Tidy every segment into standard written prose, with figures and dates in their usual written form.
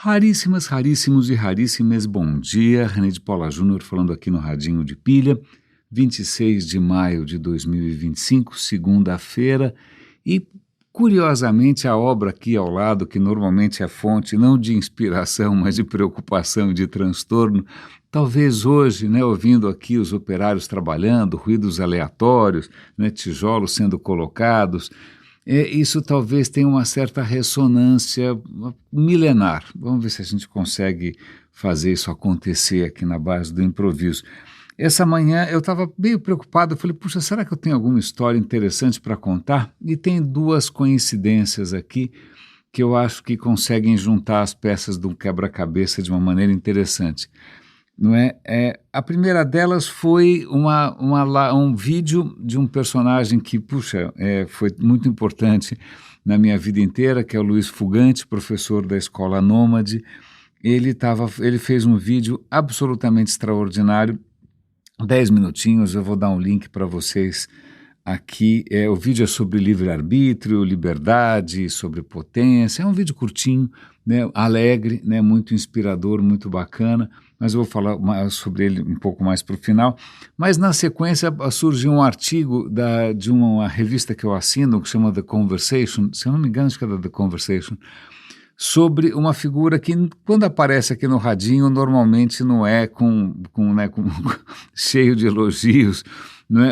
Raríssimas, raríssimos e raríssimas, bom dia, René de Paula Júnior falando aqui no Radinho de Pilha, 26 de maio de 2025, segunda-feira, e curiosamente a obra aqui ao lado, que normalmente é fonte não de inspiração, mas de preocupação e de transtorno, talvez hoje, ouvindo aqui os operários trabalhando, ruídos aleatórios, tijolos sendo colocados, isso talvez tenha uma certa ressonância milenar. Vamos ver se a gente consegue fazer isso acontecer aqui na base do improviso. Essa manhã eu estava meio preocupado, eu falei, puxa, será que eu tenho alguma história interessante para contar? E tem duas coincidências aqui que eu acho que conseguem juntar as peças de um quebra-cabeça de uma maneira interessante. Não é? A primeira delas foi um vídeo de um personagem que, foi muito importante na minha vida inteira, que é o Luiz Fugante, professor da Escola Nômade. Ele fez um vídeo absolutamente extraordinário, 10 minutinhos, eu vou dar um link para vocês aqui. O vídeo é sobre livre-arbítrio, liberdade, sobre potência, é um vídeo curtinho, alegre, muito inspirador, muito bacana, mas eu vou falar sobre ele um pouco mais para o final. Mas na sequência surgiu um artigo de uma revista que eu assino, que chama The Conversation, se eu não me engano acho que é da The Conversation, sobre uma figura que quando aparece aqui no radinho normalmente não é cheio de elogios,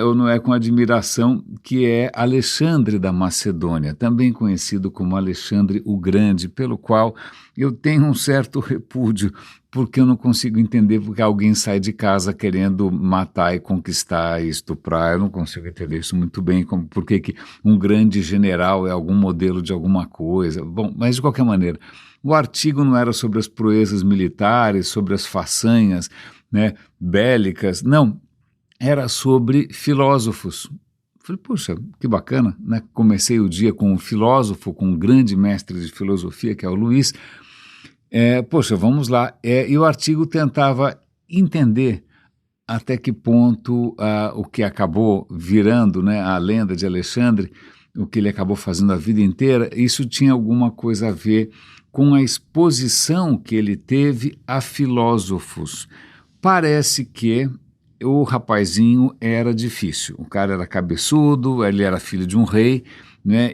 ou não é com admiração, que é Alexandre da Macedônia, também conhecido como Alexandre o Grande, pelo qual eu tenho um certo repúdio, porque eu não consigo entender porque alguém sai de casa querendo matar e conquistar e estuprar. Eu não consigo entender isso muito bem, por que um grande general é algum modelo de alguma coisa. Bom, mas de qualquer maneira, o artigo não era sobre as proezas militares, sobre as façanhas bélicas, não, era sobre filósofos. Falei, puxa, que bacana, Comecei o dia com um filósofo, com um grande mestre de filosofia, que é o Luiz. Vamos lá. E o artigo tentava entender até que ponto o que acabou virando a lenda de Alexandre, o que ele acabou fazendo a vida inteira, isso tinha alguma coisa a ver com a exposição que ele teve a filósofos. Parece que o rapazinho era difícil, o cara era cabeçudo, ele era filho de um rei,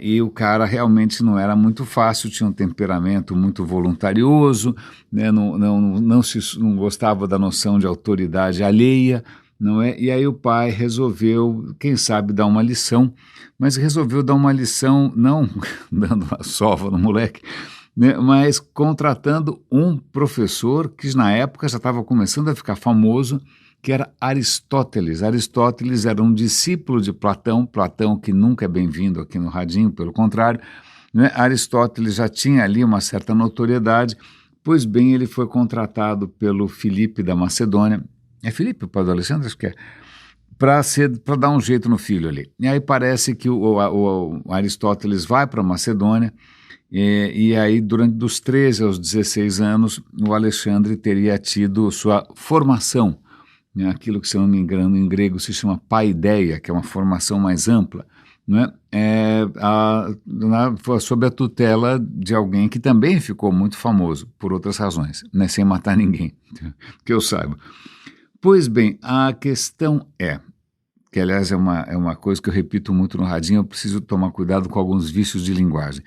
e o cara realmente não era muito fácil, tinha um temperamento muito voluntarioso, não gostava da noção de autoridade alheia, não é? E aí o pai resolveu, quem sabe, dar uma lição, mas resolveu dar uma lição não dando uma sova no moleque, mas contratando um professor que na época já estava começando a ficar famoso, que era Aristóteles. Aristóteles era um discípulo de Platão, Platão que nunca é bem-vindo aqui no Radinho, pelo contrário, Aristóteles já tinha ali uma certa notoriedade, pois bem, ele foi contratado pelo Filipe da Macedônia, é Filipe o pai do Alexandre? Acho que é, para dar um jeito no filho ali. E aí parece que o Aristóteles vai para a Macedônia, e aí durante dos 13 aos 16 anos, o Alexandre teria tido sua formação, aquilo que, se eu não me engano, em grego se chama paideia, que é uma formação mais ampla, sob a tutela de alguém que também ficou muito famoso, por outras razões, sem matar ninguém, que eu saiba. Pois bem, a questão que aliás é uma coisa que eu repito muito no radinho, eu preciso tomar cuidado com alguns vícios de linguagem,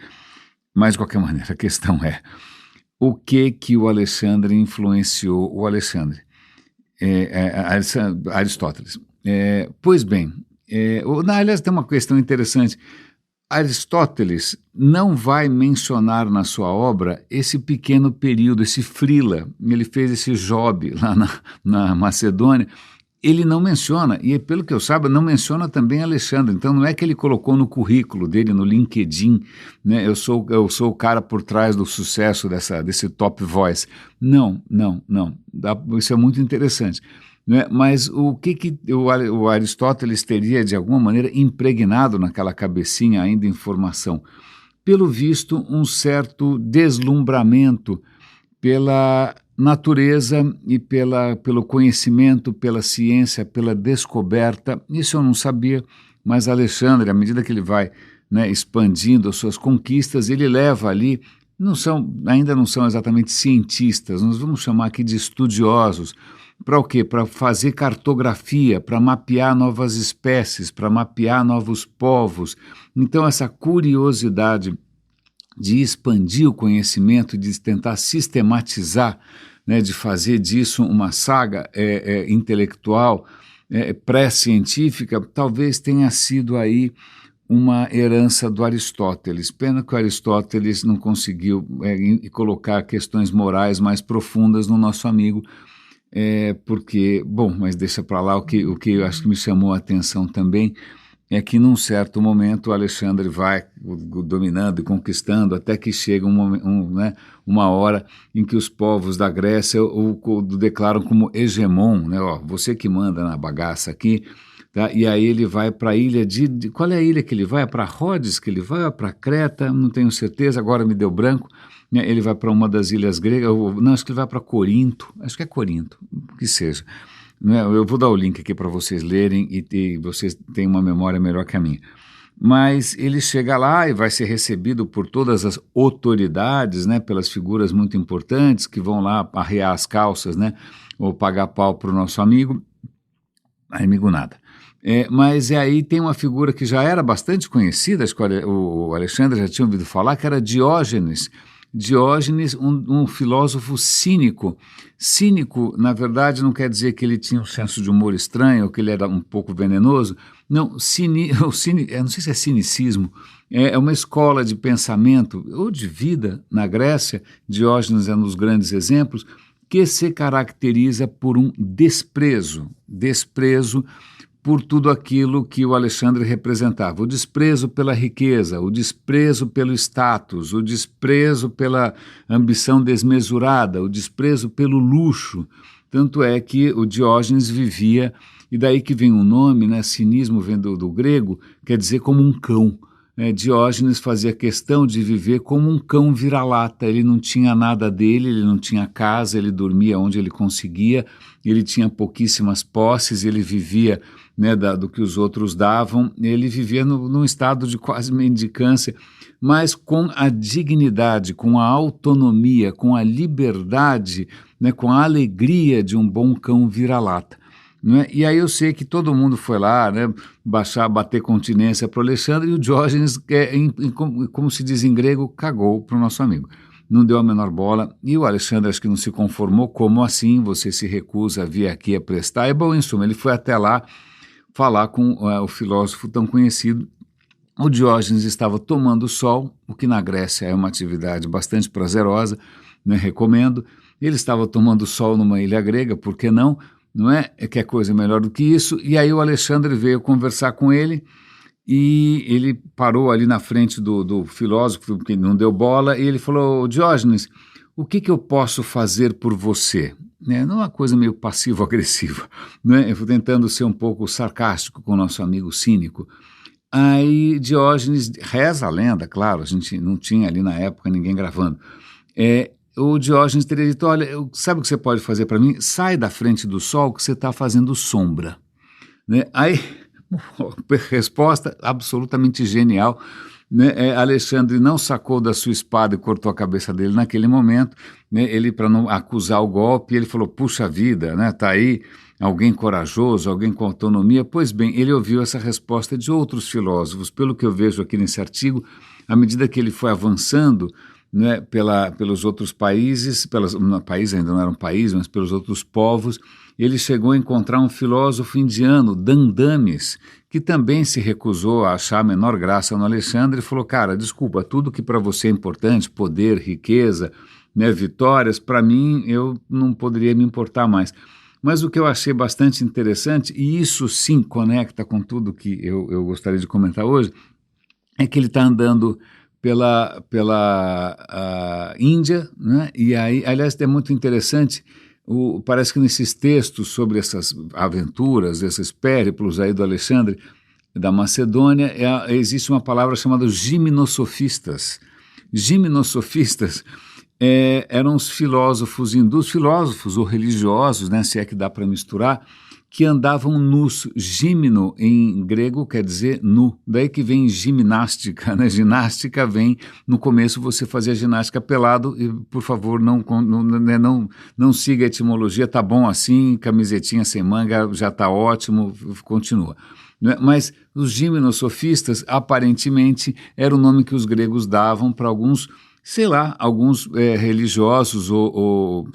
mas de qualquer maneira, a questão o que o Alexandre influenciou o Alexandre? Aristóteles. Pois bem, aliás, tem uma questão interessante. Aristóteles não vai mencionar na sua obra esse pequeno período, esse frila. Ele fez esse job lá na Macedônia. Ele não menciona, e pelo que eu saiba, não menciona também Alexandre. Então não é que ele colocou no currículo dele, no LinkedIn, eu sou o cara por trás do sucesso desse top voice. Não. Isso é muito interessante. Mas o que o Aristóteles teria, de alguma maneira, impregnado naquela cabecinha ainda em formação? Pelo visto, um certo deslumbramento pela natureza e pelo conhecimento, pela ciência, pela descoberta. Isso eu não sabia, mas Alexandre, à medida que ele vai expandindo as suas conquistas, ele leva ali ainda não são exatamente cientistas, nós vamos chamar aqui de estudiosos. Para o quê? Para fazer cartografia, para mapear novas espécies, para mapear novos povos. Então, essa curiosidade de expandir o conhecimento, de tentar sistematizar, né, de fazer disso uma saga intelectual, pré-científica, talvez tenha sido aí uma herança do Aristóteles. Pena que o Aristóteles não conseguiu colocar questões morais mais profundas no nosso amigo, porque, bom, mas deixa para lá. O que eu acho que me chamou a atenção também é que num certo momento o Alexandre vai dominando e conquistando até que chega uma hora em que os povos da Grécia o declaram como hegemon, né? Ó, você que manda na bagaça aqui, tá? E aí ele vai para a ilha qual é a ilha que ele vai? É para Rhodes que ele vai? É para Creta? Não tenho certeza, agora me deu branco. Ele vai para uma das ilhas gregas, não, acho que ele vai para Corinto, acho que é Corinto, que seja. Eu vou dar o link aqui para vocês lerem e vocês têm uma memória melhor que a minha. Mas ele chega lá e vai ser recebido por todas as autoridades, né, pelas figuras muito importantes que vão lá arrear as calças, né, ou pagar pau para o nosso amigo. Amigo nada. Mas aí tem uma figura que já era bastante conhecida, acho que o Alexandre já tinha ouvido falar, que era Diógenes. Diógenes, um filósofo cínico. Cínico, na verdade, não quer dizer que ele tinha um senso de humor estranho ou que ele era um pouco venenoso. Não, não sei se é cinicismo, é uma escola de pensamento ou de vida na Grécia. Diógenes é um dos grandes exemplos, que se caracteriza por um desprezo por tudo aquilo que o Alexandre representava. O desprezo pela riqueza, o desprezo pelo status, o desprezo pela ambição desmesurada, o desprezo pelo luxo. Tanto é que o Diógenes vivia, e daí que vem o nome, né? Cinismo vem do grego, quer dizer como um cão. Diógenes fazia questão de viver como um cão vira-lata. Ele não tinha nada dele, ele não tinha casa, ele dormia onde ele conseguia, ele tinha pouquíssimas posses, ele vivia, né, do que os outros davam, ele vivia num estado de quase mendicância, mas com a dignidade, com a autonomia, com a liberdade, né, com a alegria de um bom cão vira-lata. Né? E aí eu sei que todo mundo foi lá, né, bater continência para o Alexandre, e o Diógenes, como se diz em grego, cagou para o nosso amigo. Não deu a menor bola, e o Alexandre acho que não se conformou. Como assim você se recusa a vir aqui a prestar? Bom, em suma, ele foi até lá falar com o filósofo tão conhecido. O Diógenes estava tomando sol, o que na Grécia é uma atividade bastante prazerosa, né, recomendo. Ele estava tomando sol numa ilha grega, por que não? Não é? Que é coisa melhor do que isso. E aí o Alexandre veio conversar com ele e ele parou ali na frente do filósofo, que não deu bola, e ele falou: Diógenes, o que eu posso fazer por você? Não é uma coisa meio passivo-agressiva, né? Eu fui tentando ser um pouco sarcástico com o nosso amigo cínico. Aí Diógenes, reza a lenda, claro, a gente não tinha ali na época ninguém gravando, o Diógenes teria dito: olha, sabe o que você pode fazer para mim? Sai da frente do sol que você está fazendo sombra. Né? Aí, resposta absolutamente genial, né? Alexandre não sacou da sua espada e cortou a cabeça dele naquele momento, né? Ele, para não acusar o golpe, ele falou: puxa vida, né? Tá aí alguém corajoso, alguém com autonomia. Pois bem, ele ouviu essa resposta de outros filósofos. Pelo que eu vejo aqui nesse artigo, à medida que ele foi avançando, né, pelos outros países, país ainda não era um país, mas pelos outros povos, ele chegou a encontrar um filósofo indiano, Dandamis, que também se recusou a achar a menor graça no Alexandre e falou: cara, desculpa, tudo que para você é importante, poder, riqueza, né, vitórias, para mim eu não poderia me importar mais. Mas o que eu achei bastante interessante, e isso sim conecta com tudo que eu gostaria de comentar hoje, é que ele está andando pela Índia, né? E aí, aliás, é muito interessante, parece que nesses textos sobre essas aventuras, esses périplos aí do Alexandre, da Macedônia, existe uma palavra chamada gimnosofistas. Gimnosofistas eram os filósofos hindus, filósofos ou religiosos, né, se é que dá para misturar, que andavam nus. Gímeno em grego quer dizer nu, daí que vem ginástica, né? Ginástica vem, no começo você fazia ginástica pelado, e por favor não siga a etimologia, tá bom assim, camisetinha sem manga já tá ótimo, continua. Mas os gimnosofistas, aparentemente, era o nome que os gregos davam para alguns, sei lá, alguns religiosos ou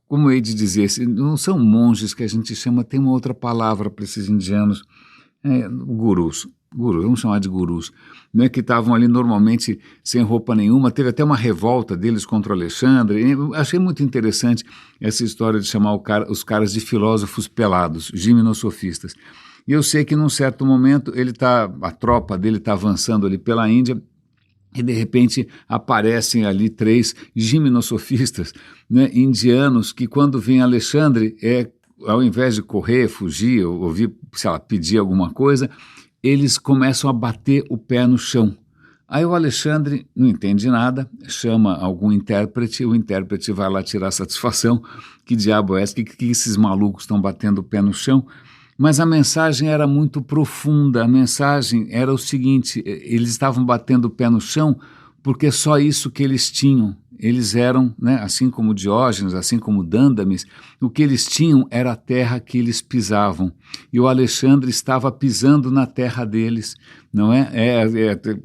como hei de dizer, não são monges que a gente chama, tem uma outra palavra para esses indianos, gurus, vamos chamar de gurus, né, que estavam ali normalmente sem roupa nenhuma. Teve até uma revolta deles contra o Alexandre. Eu achei muito interessante essa história de chamar os caras de filósofos pelados, gimnosofistas. E eu sei que num certo momento a tropa dele está avançando ali pela Índia, e de repente aparecem ali 3 gimnosofistas, né, indianos, que quando vem Alexandre, ao invés de correr, fugir, ou vir, sei lá, pedir alguma coisa, eles começam a bater o pé no chão. Aí o Alexandre não entende nada, chama algum intérprete, o intérprete vai lá tirar satisfação, que diabo é esse, que esses malucos estão batendo o pé no chão? Mas a mensagem era muito profunda, a mensagem era o seguinte: eles estavam batendo o pé no chão porque é só isso que eles tinham. Eles eram, né, assim como Diógenes, assim como Dândames, o que eles tinham era a terra que eles pisavam. E o Alexandre estava pisando na terra deles, não é?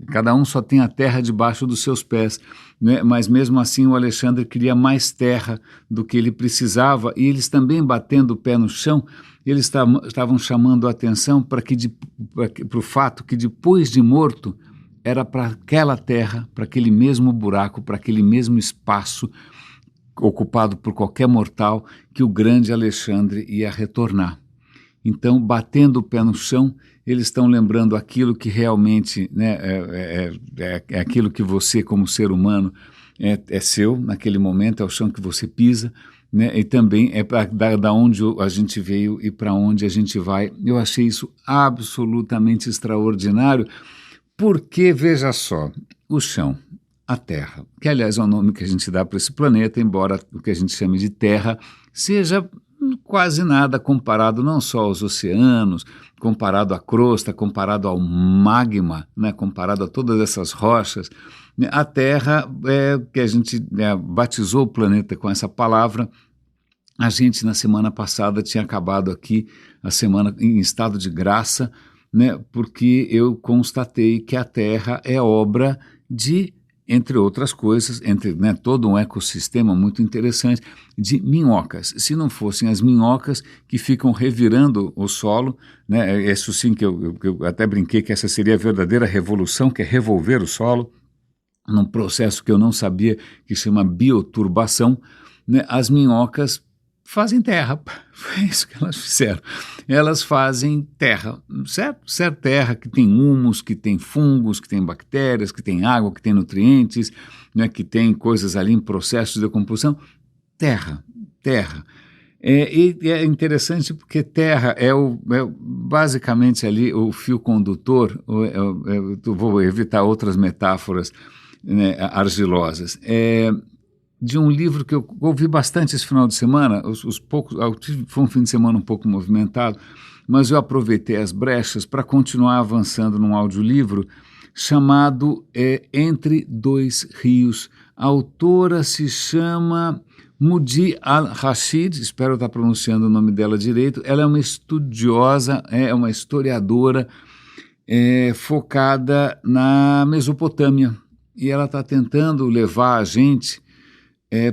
Cada um só tem a terra debaixo dos seus pés, né? Mas mesmo assim o Alexandre queria mais terra do que ele precisava, e eles também batendo o pé no chão, eles estavam chamando a atenção para o fato que depois de morto, era para aquela terra, para aquele mesmo buraco, para aquele mesmo espaço ocupado por qualquer mortal, que o grande Alexandre ia retornar. Então, batendo o pé no chão, eles estão lembrando aquilo que realmente, né, é aquilo que você, como ser humano, é seu naquele momento, é o chão que você pisa, né, e também é da onde a gente veio e para onde a gente vai. Eu achei isso absolutamente extraordinário, porque, veja só, o chão, a Terra, que aliás é o nome que a gente dá para esse planeta, embora o que a gente chame de Terra seja quase nada comparado não só aos oceanos, comparado à crosta, comparado ao magma, né, comparado a todas essas rochas. A Terra, que a gente batizou o planeta com essa palavra. A gente, na semana passada, tinha acabado aqui a semana em estado de graça, né, porque eu constatei que a Terra é obra de, entre outras coisas, né, todo um ecossistema muito interessante de minhocas. Se não fossem as minhocas que ficam revirando o solo, né, isso sim que eu até brinquei que essa seria a verdadeira revolução, que é revolver o solo, num processo que eu não sabia, que chama bioturbação, né, as minhocas fazem terra, foi isso que elas fizeram. Elas fazem terra, certo? Certo, terra que tem humus, que tem fungos, que tem bactérias, que tem água, que tem nutrientes, né, que tem coisas ali em processo de decomposição. Terra. E é interessante porque terra é basicamente ali o fio condutor, eu vou evitar outras metáforas, né, argilosas, de um livro que eu ouvi bastante esse final de semana, foi um fim de semana um pouco movimentado, mas eu aproveitei as brechas para continuar avançando num audiolivro chamado Entre Dois Rios. A autora se chama Mudi Al-Rashid, espero estar pronunciando o nome dela direito. Ela é uma estudiosa, é uma historiadora focada na Mesopotâmia, e ela está tentando levar a gente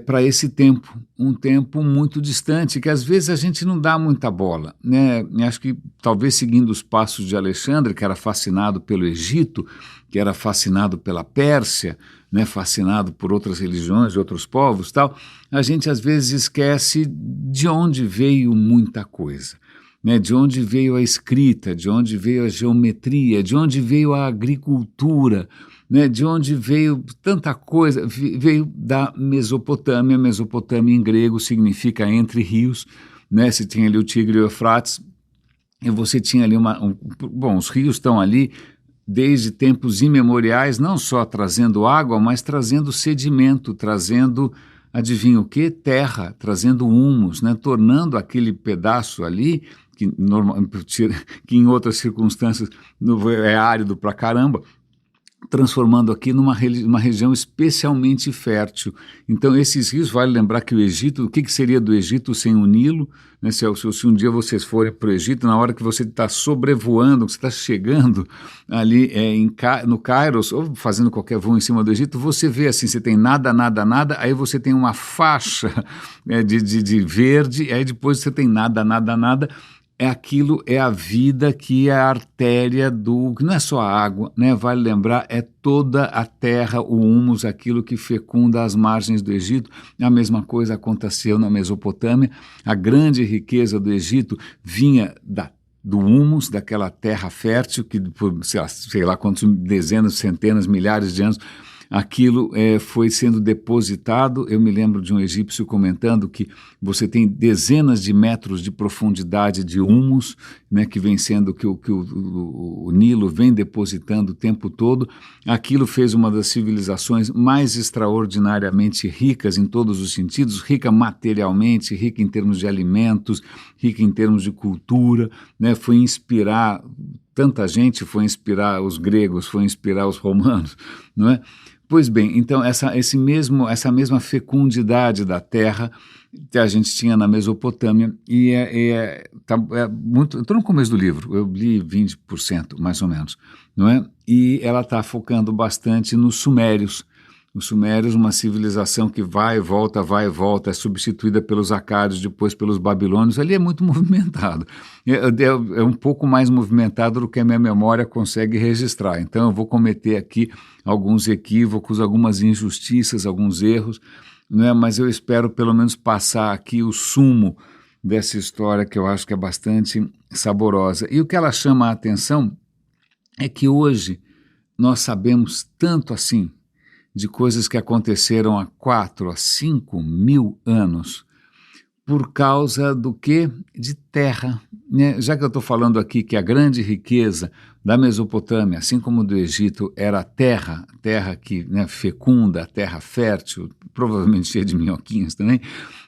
para esse tempo, um tempo muito distante, que às vezes a gente não dá muita bola, né? Acho que talvez seguindo os passos de Alexandre, que era fascinado pelo Egito, que era fascinado pela Pérsia, né? Fascinado por outras religiões de outros povos, tal, a gente às vezes esquece de onde veio muita coisa, né? De onde veio a escrita, de onde veio a geometria, de onde veio a agricultura, né, de onde veio tanta coisa, veio da Mesopotâmia. Mesopotâmia em grego significa entre rios, né? Você tinha ali o Tigre e o Eufrates, e você tinha ali bom, os rios estão ali desde tempos imemoriais, não só trazendo água, mas trazendo sedimento, trazendo adivinha o quê? Terra, trazendo humus, né? Tornando aquele pedaço ali, que em outras circunstâncias é árido pra caramba, transformando aqui numa região especialmente fértil. Então, esses rios, vale lembrar que o Egito, o que seria do Egito sem o Nilo? Né? Se um dia vocês forem para o Egito, na hora que você está sobrevoando, que você está chegando ali no Cairo, ou fazendo qualquer voo em cima do Egito, você vê assim, você tem nada, nada, nada, aí você tem uma faixa de verde, aí depois você tem nada, nada, nada. Aquilo é a vida, que é a artéria que não é só a água, né? Vale lembrar, é toda a terra, o humus, aquilo que fecunda as margens do Egito. A mesma coisa aconteceu na Mesopotâmia. A grande riqueza do Egito vinha do humus, daquela terra fértil, que por sei lá quantas dezenas, centenas, milhares de anos, aquilo foi sendo depositado. Eu me lembro de um egípcio comentando que você tem dezenas de metros de profundidade de humus, né, que vem sendo que o Nilo vem depositando o tempo todo. Aquilo fez uma das civilizações mais extraordinariamente ricas em todos os sentidos, rica materialmente, rica em termos de alimentos, rica em termos de cultura, né, foi inspirar tanta gente, foi inspirar os gregos, foi inspirar os romanos, não é? Pois bem, então essa mesma fecundidade da terra que a gente tinha na Mesopotâmia, e muito. Estou no começo do livro, eu li 20% mais ou menos, não é? E ela está focando bastante nos sumérios. Os sumérios, uma civilização que vai e volta, é substituída pelos acádios, depois pelos babilônios. Ali é muito movimentado. É um pouco mais movimentado do que a minha memória consegue registrar. Então eu vou cometer aqui alguns equívocos, algumas injustiças, alguns erros, né? Mas eu espero pelo menos passar aqui o sumo dessa história, que eu acho que é bastante saborosa. E o que ela chama a atenção é que hoje nós sabemos tanto assim de coisas que aconteceram há 4 a 5 mil anos, por causa do quê? De terra, né? Já que eu estou falando aqui que a grande riqueza da Mesopotâmia, assim como do Egito, era a terra que, né, fecunda, a terra fértil, provavelmente cheia de minhoquinhas também,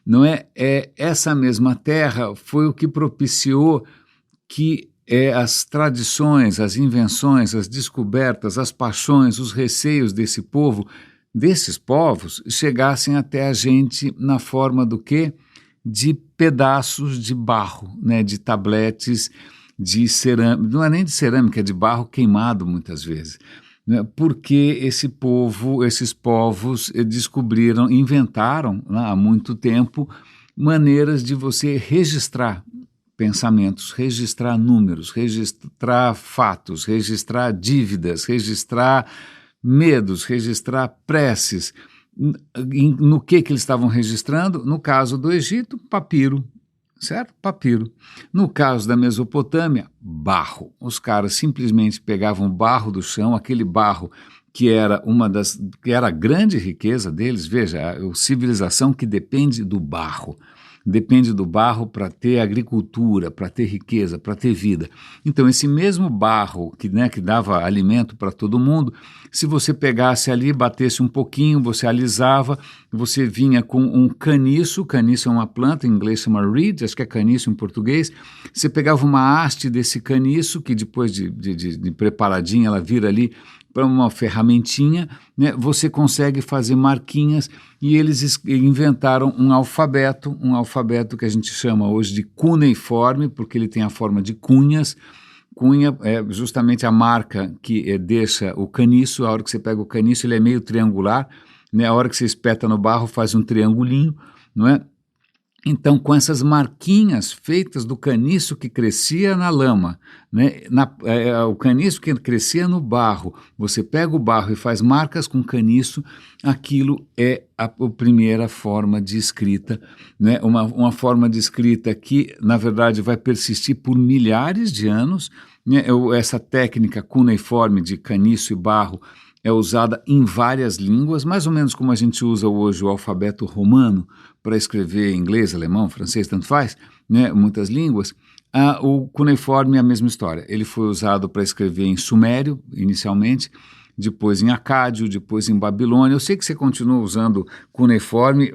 não é? Essa mesma terra foi o que propiciou que as tradições, as invenções, as descobertas, as paixões, os receios desses povos, chegassem até a gente na forma do quê? De pedaços de barro, né? De tabletes de cerâmica, não é nem de cerâmica, é de barro queimado muitas vezes, né? Porque esses povos inventaram há muito tempo maneiras de você registrar pensamentos, registrar números, registrar fatos, registrar dívidas, registrar medos, registrar preces. No que eles estavam registrando? No caso do Egito, papiro, certo? Papiro. No caso da Mesopotâmia, barro. Os caras simplesmente pegavam barro do chão, aquele barro que era a grande riqueza deles. Veja, a civilização que depende do barro. Depende do barro para ter agricultura, para ter riqueza, para ter vida. Então, esse mesmo barro que dava alimento para todo mundo, se você pegasse ali, batesse um pouquinho, você alisava, você vinha com um caniço é uma planta, em inglês chama reed, acho que é caniço em português, você pegava uma haste desse caniço, que depois de preparadinha ela vira ali para uma ferramentinha, né, você consegue fazer marquinhas, e eles inventaram um alfabeto que a gente chama hoje de cuneiforme, porque ele tem a forma de cunhas. Cunha é justamente a marca que deixa o caniço. A hora que você pega o caniço, ele é meio triangular, né, a hora que você espeta no barro, faz um triangulinho, não é? Então, com essas marquinhas feitas do caniço que crescia na lama, né, o caniço que crescia no barro, você pega o barro e faz marcas com caniço, aquilo é a primeira forma de escrita, né, uma forma de escrita que, na verdade, vai persistir por milhares de anos, né. Essa técnica cuneiforme de caniço e barro é usada em várias línguas, mais ou menos como a gente usa hoje o alfabeto romano para escrever inglês, alemão, francês, tanto faz, né, muitas línguas. O cuneiforme é a mesma história. Ele foi usado para escrever em sumério, inicialmente, depois em Acádio, depois em Babilônia. Eu sei que você continua usando cuneiforme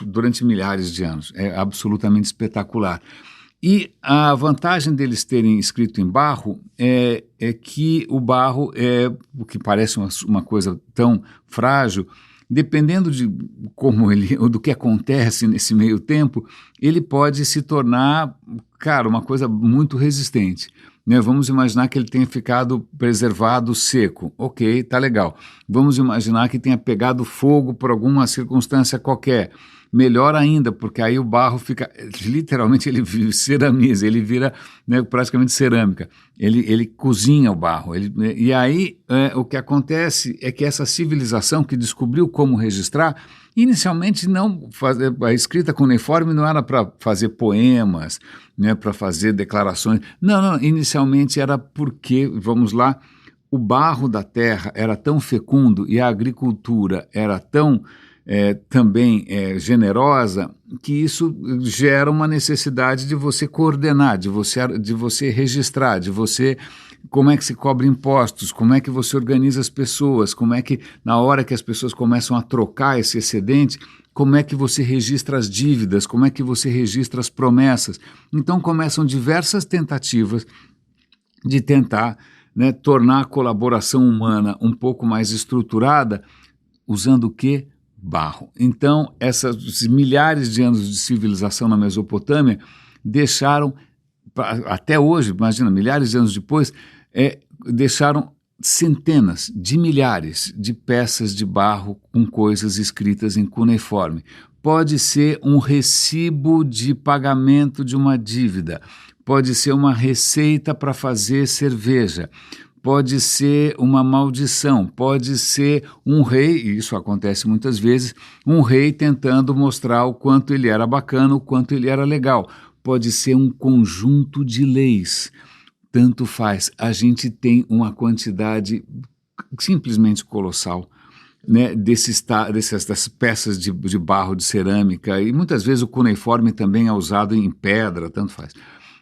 durante milhares de anos, é absolutamente espetacular. E a vantagem deles terem escrito em barro é que o barro o que parece uma coisa tão frágil, dependendo de como ele, ou do que acontece nesse meio tempo, ele pode se tornar, cara, uma coisa muito resistente. Né? Vamos imaginar que ele tenha ficado preservado seco. Ok, tá legal. Vamos imaginar que tenha pegado fogo por alguma circunstância qualquer. Melhor ainda, porque aí o barro fica, literalmente ele ceramiza, ele vira, né, praticamente cerâmica, ele cozinha o barro, e aí o que acontece é que essa civilização que descobriu como registrar, inicialmente a escrita cuneiforme não era para fazer poemas, né, para fazer declarações, não, inicialmente era porque, vamos lá, o barro da terra era tão fecundo e a agricultura era tão também generosa, que isso gera uma necessidade de você coordenar, de você registrar, como é que se cobra impostos, como é que você organiza as pessoas, como é que na hora que as pessoas começam a trocar esse excedente, como é que você registra as dívidas, como é que você registra as promessas. Então começam diversas tentativas de tentar, né, tornar a colaboração humana um pouco mais estruturada, usando o quê? Barro. Então, esses milhares de anos de civilização na Mesopotâmia deixaram, até hoje, imagina, milhares de anos depois, deixaram centenas de milhares de peças de barro com coisas escritas em cuneiforme. Pode ser um recibo de pagamento de uma dívida, pode ser uma receita para fazer cerveja, pode ser uma maldição, pode ser um rei, e isso acontece muitas vezes, um rei tentando mostrar o quanto ele era bacana, o quanto ele era legal. Pode ser um conjunto de leis, tanto faz. A gente tem uma quantidade simplesmente colossal, né, dessas peças de barro, de cerâmica, e muitas vezes o cuneiforme também é usado em pedra, tanto faz.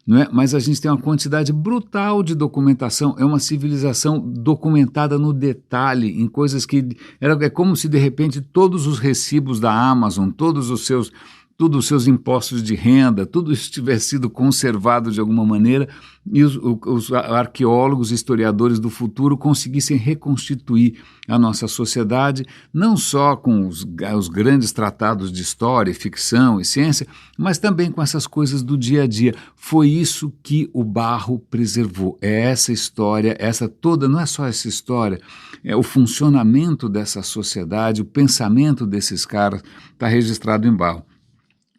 Não é? Mas a gente tem uma quantidade brutal de documentação, é uma civilização documentada no detalhe, em coisas que... É como se, de repente, todos os recibos da Amazon, todos os seus impostos de renda, tudo isso tivesse sido conservado de alguma maneira e os arqueólogos, historiadores do futuro conseguissem reconstituir a nossa sociedade, não só com os grandes tratados de história, ficção e ciência, mas também com essas coisas do dia a dia. Foi isso que o barro preservou. É essa história, essa toda, não é só essa história, é o funcionamento dessa sociedade, o pensamento desses caras está registrado em barro.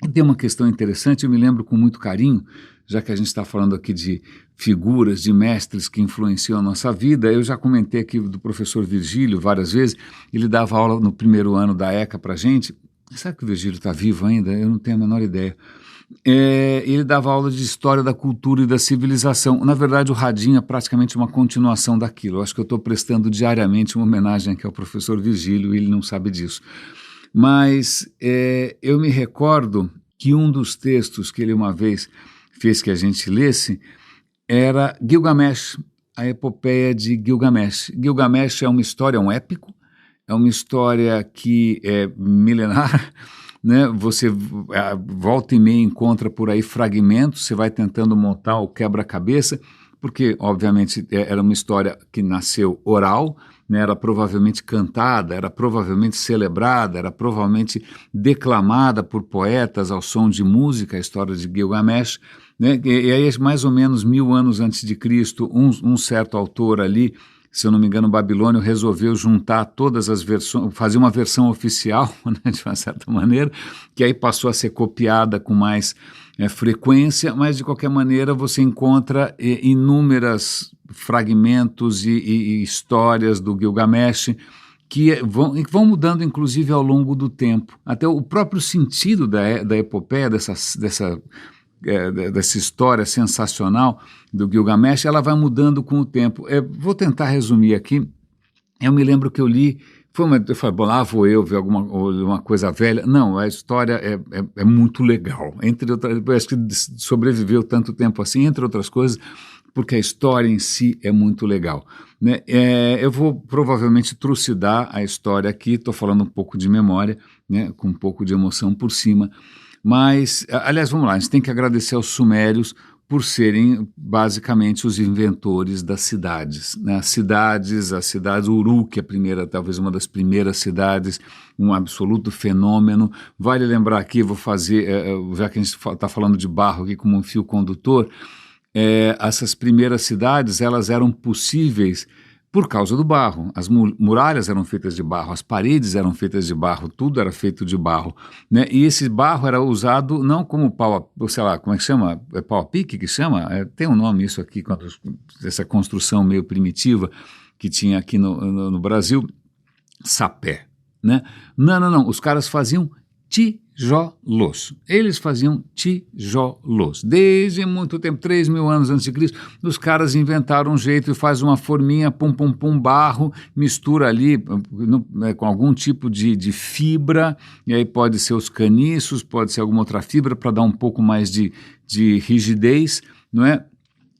E tem uma questão interessante, eu me lembro com muito carinho, já que a gente está falando aqui de figuras, de mestres que influenciam a nossa vida, eu já comentei aqui do professor Virgílio várias vezes, ele dava aula no primeiro ano da ECA para a gente, sabe que o Virgílio está vivo ainda? Eu não tenho a menor ideia. Ele dava aula de história da cultura e da civilização. Na verdade, o Radinho é praticamente uma continuação daquilo. Eu acho que eu estou prestando diariamente uma homenagem aqui ao professor Virgílio e ele não sabe disso. Mas eu me recordo que um dos textos que ele uma vez fez que a gente lesse era Gilgamesh, a epopeia de Gilgamesh. Gilgamesh é uma história, é um épico, é uma história que é milenar, né? Você volta e meia encontra por aí fragmentos, você vai tentando montar o quebra-cabeça, porque obviamente era uma história que nasceu oral, né, era provavelmente cantada, era provavelmente celebrada, era provavelmente declamada por poetas ao som de música, a história de Gilgamesh, né, e aí mais ou menos 1000 anos antes de Cristo, um certo autor ali, se eu não me engano, babilônio, resolveu juntar todas as versões, fazer uma versão oficial, né, de uma certa maneira, que aí passou a ser copiada com mais frequência, mas de qualquer maneira você encontra inúmeros fragmentos e histórias do Gilgamesh que vão mudando inclusive ao longo do tempo. Até o próprio sentido da epopeia, dessa história sensacional do Gilgamesh, ela vai mudando com o tempo. Vou tentar resumir aqui. Eu me lembro que eu li, eu falei, bom, lá vou eu ver uma coisa velha. Não, a história é muito legal. Entre outras, acho que sobreviveu tanto tempo assim, entre outras coisas, porque a história em si é muito legal, né? Eu vou provavelmente trucidar a história aqui, estou falando um pouco de memória, né, com um pouco de emoção por cima, mas, aliás, vamos lá, a gente tem que agradecer aos sumérios por serem basicamente os inventores das cidades, né? A cidade Uruk, a primeira, talvez uma das primeiras cidades, um absoluto fenômeno. Vale lembrar aqui, vou fazer, já que a gente está falando de barro aqui como um fio condutor, essas primeiras cidades, elas eram possíveis por causa do barro. As muralhas eram feitas de barro, as paredes eram feitas de barro, tudo era feito de barro, né? E esse barro era usado não como pau, sei lá, como é que chama? É pau a pique que chama? Tem um nome isso aqui, essa construção meio primitiva que tinha aqui no Brasil, sapé, né? Não, os caras faziam tijolos. Eles faziam tijolos. Desde muito tempo, 3.000 anos antes de Cristo, os caras inventaram um jeito e faz uma forminha, pum, pum, pum, barro, mistura ali com algum tipo de fibra, e aí pode ser os caniços, pode ser alguma outra fibra para dar um pouco mais de rigidez, não é?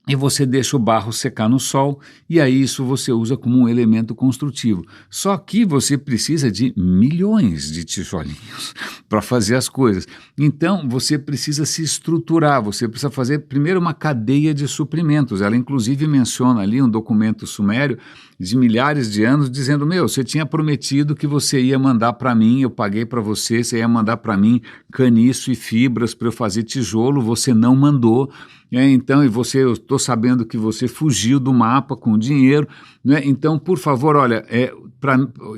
E você deixa o barro secar no sol, e aí isso você usa como um elemento construtivo. Só que você precisa de milhões de tijolinhos para fazer as coisas. Então você precisa se estruturar, você precisa fazer primeiro uma cadeia de suprimentos. Ela inclusive menciona ali um documento sumério de milhares de anos dizendo, você tinha prometido que você ia mandar para mim, eu paguei para você, você ia mandar para mim caniço e fibras para eu fazer tijolo, você não mandou. Então, eu estou sabendo que você fugiu do mapa com o dinheiro, né? Então, por favor, olha,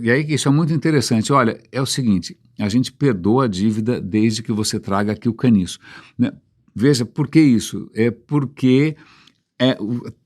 e aí isso é muito interessante, olha, é o seguinte, a gente perdoa a dívida desde que você traga aqui o caniço, né? Veja, por que isso? É porque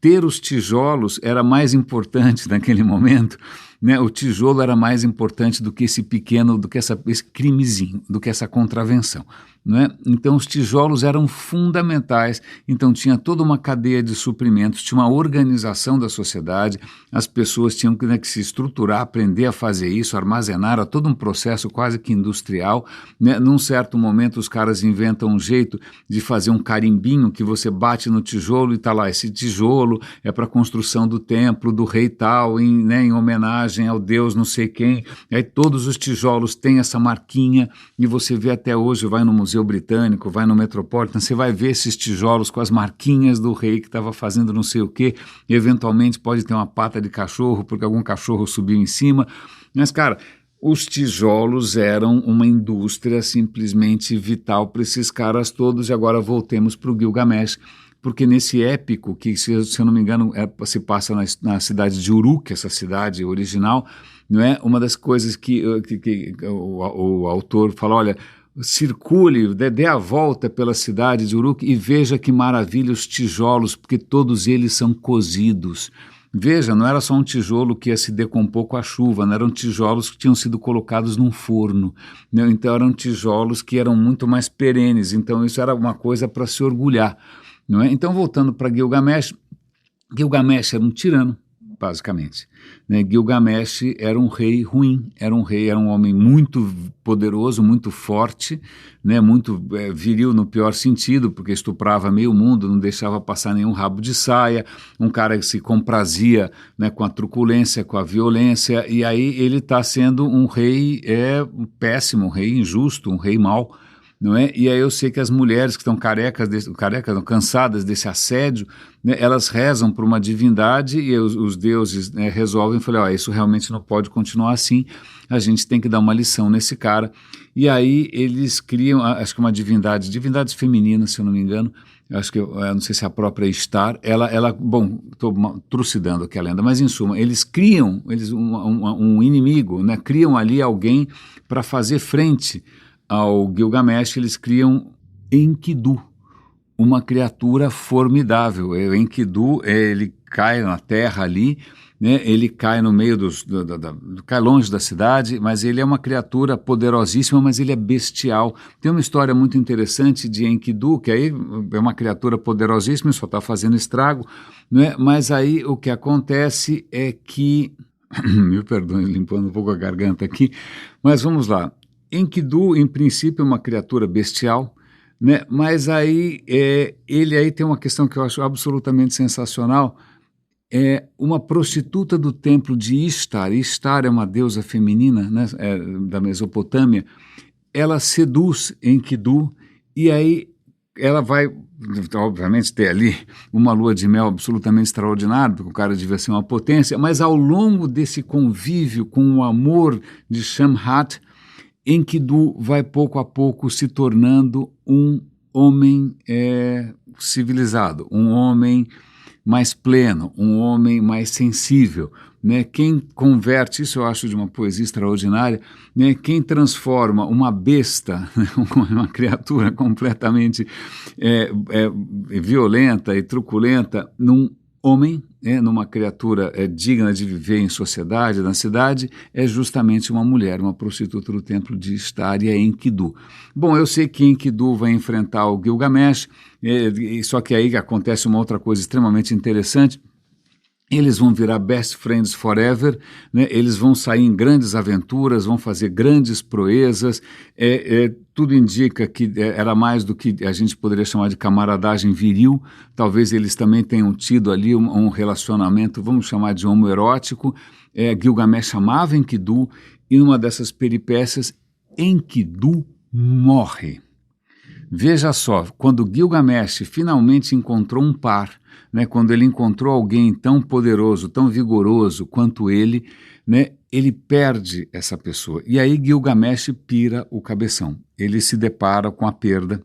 ter os tijolos era mais importante naquele momento, né? O tijolo era mais importante do que esse pequeno, do que esse crimezinho, do que essa contravenção, né? Então os tijolos eram fundamentais, então tinha toda uma cadeia de suprimentos, tinha uma organização da sociedade, as pessoas tinham que se estruturar, aprender a fazer isso, armazenar, era todo um processo quase que industrial, né? Num certo momento os caras inventam um jeito de fazer um carimbinho que você bate no tijolo e está lá, esse tijolo é para a construção do templo, do rei tal, em homenagem ao deus não sei quem, aí todos os tijolos têm essa marquinha, e você vê até hoje, vai no Museu Britânico, vai no Metropolitan, você vai ver esses tijolos com as marquinhas do rei que estava fazendo não sei o quê, e eventualmente pode ter uma pata de cachorro, porque algum cachorro subiu em cima, mas cara, os tijolos eram uma indústria simplesmente vital para esses caras todos, e agora voltemos para o Gilgamesh, porque nesse épico, que se eu não me engano se passa na cidade de Uruk, essa cidade original, não é? Uma das coisas que o autor fala, olha, circule, dê a volta pela cidade de Uruk e veja que maravilha os tijolos, porque todos eles são cozidos. Veja, não era só um tijolo que ia se decompor com a chuva, não eram tijolos que tinham sido colocados num forno, né? Então eram tijolos que eram muito mais perenes, então isso era uma coisa para se orgulhar, não é? Então voltando para Gilgamesh, Gilgamesh era um tirano, basicamente, né? Gilgamesh era um rei ruim, era um homem muito poderoso, muito forte, né? Muito viril no pior sentido, porque estuprava meio mundo, não deixava passar nenhum rabo de saia, um cara que se comprazia, né, com a truculência, com a violência, e aí ele está sendo um rei péssimo, um rei injusto, um rei mau, não é? E aí eu sei que as mulheres que estão cansadas desse assédio, né, elas rezam por uma divindade e os deuses, né, resolvem, falar, isso realmente não pode continuar assim, a gente tem que dar uma lição nesse cara. E aí eles criam, acho que uma divindades femininas, se eu não me engano, acho que, eu não sei se é a própria Star, bom, estou trucidando aqui a lenda, mas em suma, eles criam um inimigo, né, criam ali alguém para fazer frente ao Gilgamesh. Eles criam Enkidu, uma criatura formidável. O Enkidu, ele cai na terra ali, né? Ele cai no meio cai longe da cidade, mas ele é uma criatura poderosíssima, mas ele é bestial. Tem uma história muito interessante de Enkidu, que aí é uma criatura poderosíssima, só está fazendo estrago, né? Mas aí o que acontece é que, me perdoe, limpando um pouco a garganta aqui, mas vamos lá. Enkidu, em princípio, é uma criatura bestial, né? Mas aí ele aí tem uma questão que eu acho absolutamente sensacional. É uma prostituta do templo de Ishtar. Ishtar é uma deusa feminina, né, da Mesopotâmia. Ela seduz Enkidu e aí ela vai, obviamente, ter ali uma lua de mel absolutamente extraordinária, porque o cara devia ser uma potência, mas ao longo desse convívio com o amor de Shamhat, Enkidu vai pouco a pouco se tornando um homem civilizado, um homem mais pleno, um homem mais sensível, né? Quem converte, isso eu acho de uma poesia extraordinária, né? Quem transforma uma besta, uma criatura completamente violenta e truculenta, num homem, numa criatura digna de viver em sociedade, na cidade, é justamente uma mulher, uma prostituta do templo de Ishtar, e é Enkidu. Bom, eu sei que Enkidu vai enfrentar o Gilgamesh, só que aí acontece uma outra coisa extremamente interessante. Eles vão virar best friends forever, né? Eles vão sair em grandes aventuras, vão fazer grandes proezas, tudo indica que era mais do que a gente poderia chamar de camaradagem viril. Talvez eles também tenham tido ali um relacionamento, vamos chamar de homoerótico. Gilgamesh amava Enkidu, e numa dessas peripécias, Enkidu morre. Veja só, quando Gilgamesh finalmente encontrou um par, né, quando ele encontrou alguém tão poderoso, tão vigoroso quanto ele, né, ele perde essa pessoa. E aí Gilgamesh pira o cabeção. Ele se depara com a perda,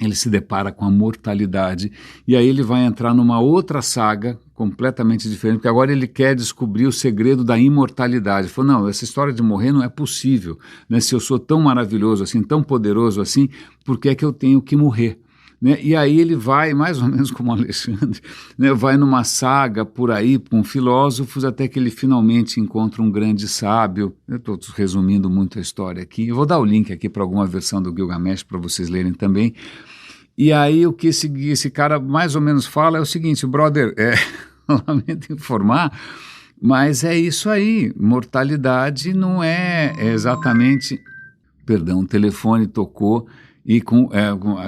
ele se depara com a mortalidade, e aí ele vai entrar numa outra saga completamente diferente, porque agora ele quer descobrir o segredo da imortalidade. Ele falou, não, essa história de morrer não é possível, né? Se eu sou tão maravilhoso assim, tão poderoso assim, por que é que eu tenho que morrer? Né? E aí ele vai, mais ou menos como Alexandre, né? Vai numa saga por aí com filósofos até que ele finalmente encontra um grande sábio. Eu estou resumindo muito a história aqui. Eu vou dar o link aqui para alguma versão do Gilgamesh para vocês lerem também. E aí o que esse cara mais ou menos fala é o seguinte, brother, lamento informar, mas é isso aí, mortalidade não é exatamente... Perdão, o telefone tocou e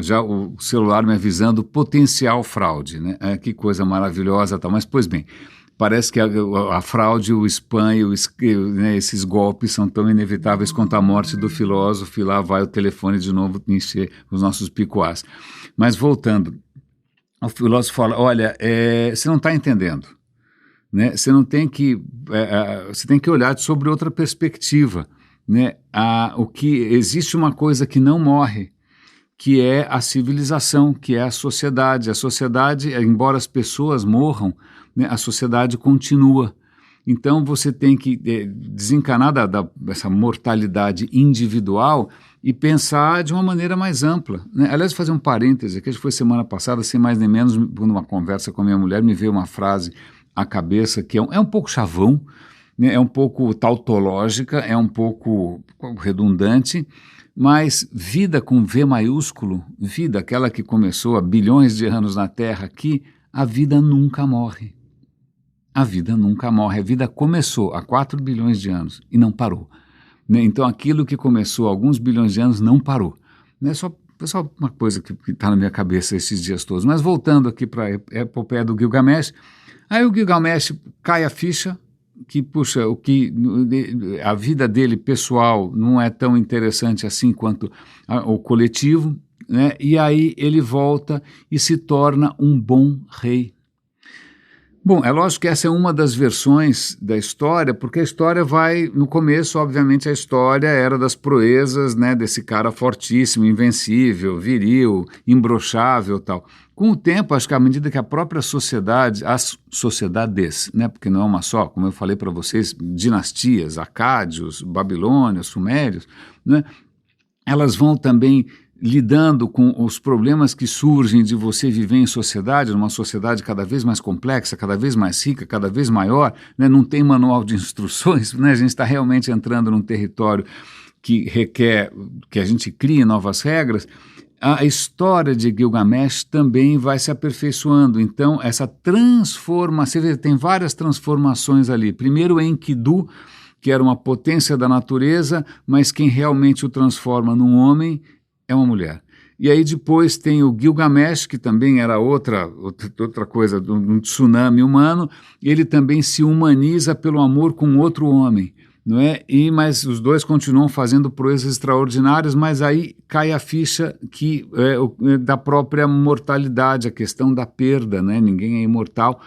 já o celular me avisando potencial fraude, né? Que coisa maravilhosa, tal. Mas, pois bem, parece que a fraude, o spam né, esses golpes são tão inevitáveis quanto a morte do filósofo, e lá vai o telefone de novo encher os nossos picuás. Mas voltando, o filósofo fala, olha, você não está entendendo, né? Você tem que olhar sobre outra perspectiva, né? Existe uma coisa que não morre, que é a civilização, que é a sociedade. A sociedade, embora as pessoas morram, né, a sociedade continua. Então você tem que desencanar dessa mortalidade individual e pensar de uma maneira mais ampla, né? Aliás, fazer um parêntese aqui, acho que foi semana passada, sem mais nem menos, numa conversa com a minha mulher, me veio uma frase à cabeça que é um pouco chavão, né? É um pouco tautológica, é um pouco redundante, mas vida com V maiúsculo, vida, aquela que começou há bilhões de anos na Terra aqui, a vida nunca morre. A vida nunca morre. A vida começou há 4 bilhões de anos e não parou, né? Então aquilo que começou há alguns bilhões de anos não parou. Né? Só uma coisa que está na minha cabeça esses dias todos. Mas voltando aqui para a epopeia do Gilgamesh, aí o Gilgamesh cai a ficha, que, puxa, a vida dele pessoal não é tão interessante assim quanto o coletivo, né? E aí ele volta e se torna um bom rei. Bom, é lógico que essa é uma das versões da história, porque a história vai, no começo, obviamente, a história era das proezas, né, desse cara fortíssimo, invencível, viril, imbrochável, tal. Com o tempo, acho que à medida que a própria sociedade, as sociedades, né, porque não é uma só, como eu falei para vocês, dinastias, acádios, babilônios, sumérios, né, elas vão também lidando com os problemas que surgem de você viver em sociedade, numa sociedade cada vez mais complexa, cada vez mais rica, cada vez maior, né? Não tem manual de instruções, né? A gente está realmente entrando num território que requer que a gente crie novas regras. A história de Gilgamesh também vai se aperfeiçoando. Então, essa transformação, você vê, tem várias transformações ali. Primeiro, Enkidu, que era uma potência da natureza, mas quem realmente o transforma num homem é uma mulher. E aí depois tem o Gilgamesh, que também era outra coisa, um tsunami humano, ele também se humaniza pelo amor com outro homem, não é? Mas os dois continuam fazendo proezas extraordinárias, mas aí cai a ficha que da própria mortalidade, a questão da perda, né? Ninguém é imortal.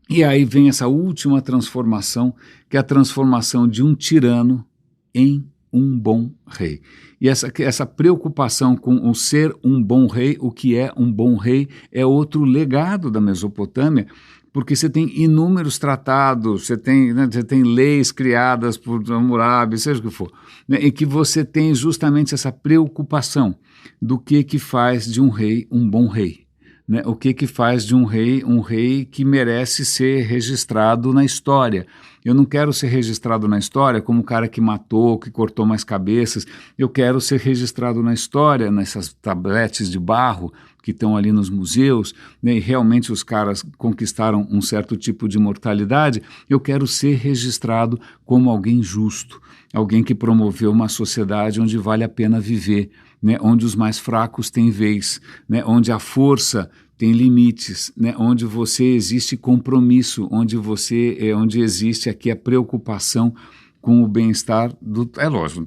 E aí vem essa última transformação, que é a transformação de um tirano em um bom rei. E essa preocupação com o ser um bom rei, o que é um bom rei, é outro legado da Mesopotâmia, porque você tem inúmeros tratados, você tem leis criadas por Hammurabi, seja o que for, né, e que você tem justamente essa preocupação do que faz de um rei um bom rei. Né, o que faz de um rei que merece ser registrado na história. Eu não quero ser registrado na história como o cara que matou, que cortou mais cabeças. Eu quero ser registrado na história, nessas tabletes de barro que estão ali nos museus, né, e realmente os caras conquistaram um certo tipo de imortalidade. Eu quero ser registrado como alguém justo, alguém que promoveu uma sociedade onde vale a pena viver, né, onde os mais fracos têm vez, né, onde a força tem limites, né, onde existe compromisso, onde existe aqui a preocupação com o bem-estar do... É lógico,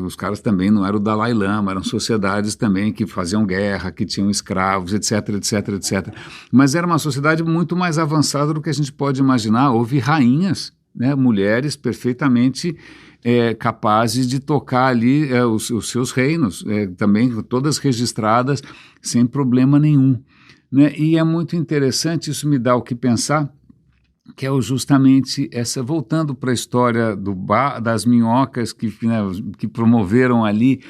os caras também não eram o Dalai Lama, eram sociedades também que faziam guerra, que tinham escravos, etc, etc, etc. Mas era uma sociedade muito mais avançada do que a gente pode imaginar. Houve rainhas, né, mulheres perfeitamente capazes de tocar ali os seus reinos, também todas registradas sem problema nenhum. Né? E é muito interessante, isso me dá o que pensar, que é justamente voltando para a história das minhocas que promoveram ali,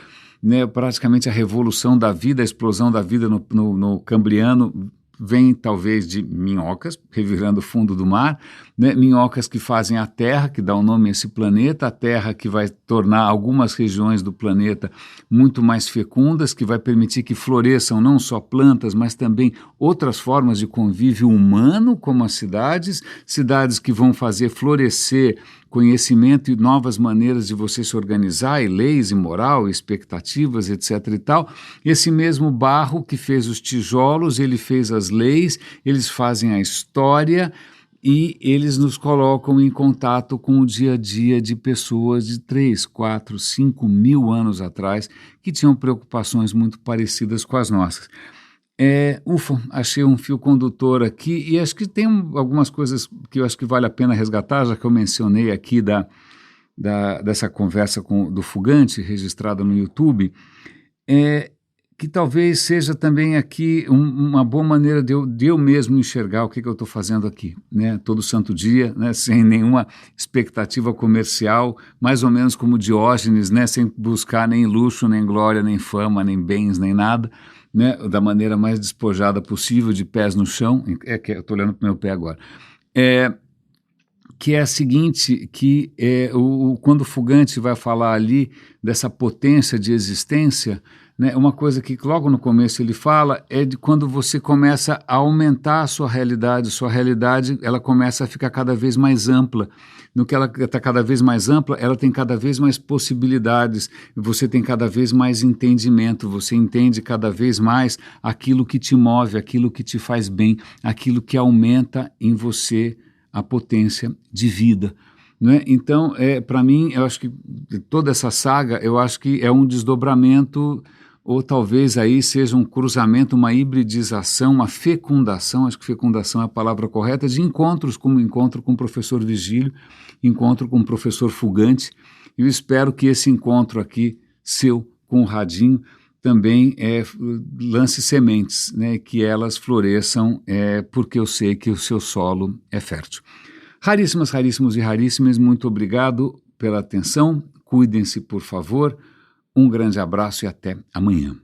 né, praticamente a revolução da vida, a explosão da vida no Cambriano, vem talvez de minhocas revirando o fundo do mar, né? Minhocas que fazem a Terra, que dá o nome a esse planeta, a Terra que vai tornar algumas regiões do planeta muito mais fecundas, que vai permitir que floresçam não só plantas, mas também outras formas de convívio humano, como as cidades que vão fazer florescer conhecimento e novas maneiras de você se organizar, e leis, e moral, e expectativas, etc. e tal. Esse mesmo barro que fez os tijolos, ele fez as leis, eles fazem a história e eles nos colocam em contato com o dia a dia de pessoas de 3, 4, 5 mil anos atrás que tinham preocupações muito parecidas com as nossas. Achei um fio condutor aqui e acho que tem algumas coisas que eu acho que vale a pena resgatar, já que eu mencionei aqui dessa conversa do Fugante, registrada no YouTube, que talvez seja também aqui uma boa maneira de eu mesmo enxergar o que eu estou fazendo aqui, né? Todo santo dia, né? Sem nenhuma expectativa comercial, mais ou menos como Diógenes, né? Sem buscar nem luxo, nem glória, nem fama, nem bens, nem nada, né, da maneira mais despojada possível, de pés no chão, que eu estou olhando para o meu pé agora, que é a seguinte, que quando o Fugante vai falar ali dessa potência de existência, né, uma coisa que logo no começo ele fala é de quando você começa a aumentar a sua realidade ela começa a ficar cada vez mais ampla. No que ela está cada vez mais ampla, ela tem cada vez mais possibilidades, você tem cada vez mais entendimento, você entende cada vez mais aquilo que te move, aquilo que te faz bem, aquilo que aumenta em você a potência de vida. Né? Então, para mim, eu acho que toda essa saga, eu acho que é um desdobramento, ou talvez aí seja um cruzamento, uma hibridização, uma fecundação, acho que fecundação é a palavra correta, de encontros, como encontro com o professor Vigílio, encontro com o professor Fugante. Eu espero que esse encontro aqui, seu, com o Radinho, também lance sementes, né, que elas floresçam, porque eu sei que o seu solo é fértil. Raríssimas, raríssimos e raríssimas, muito obrigado pela atenção, cuidem-se, por favor, um grande abraço e até amanhã.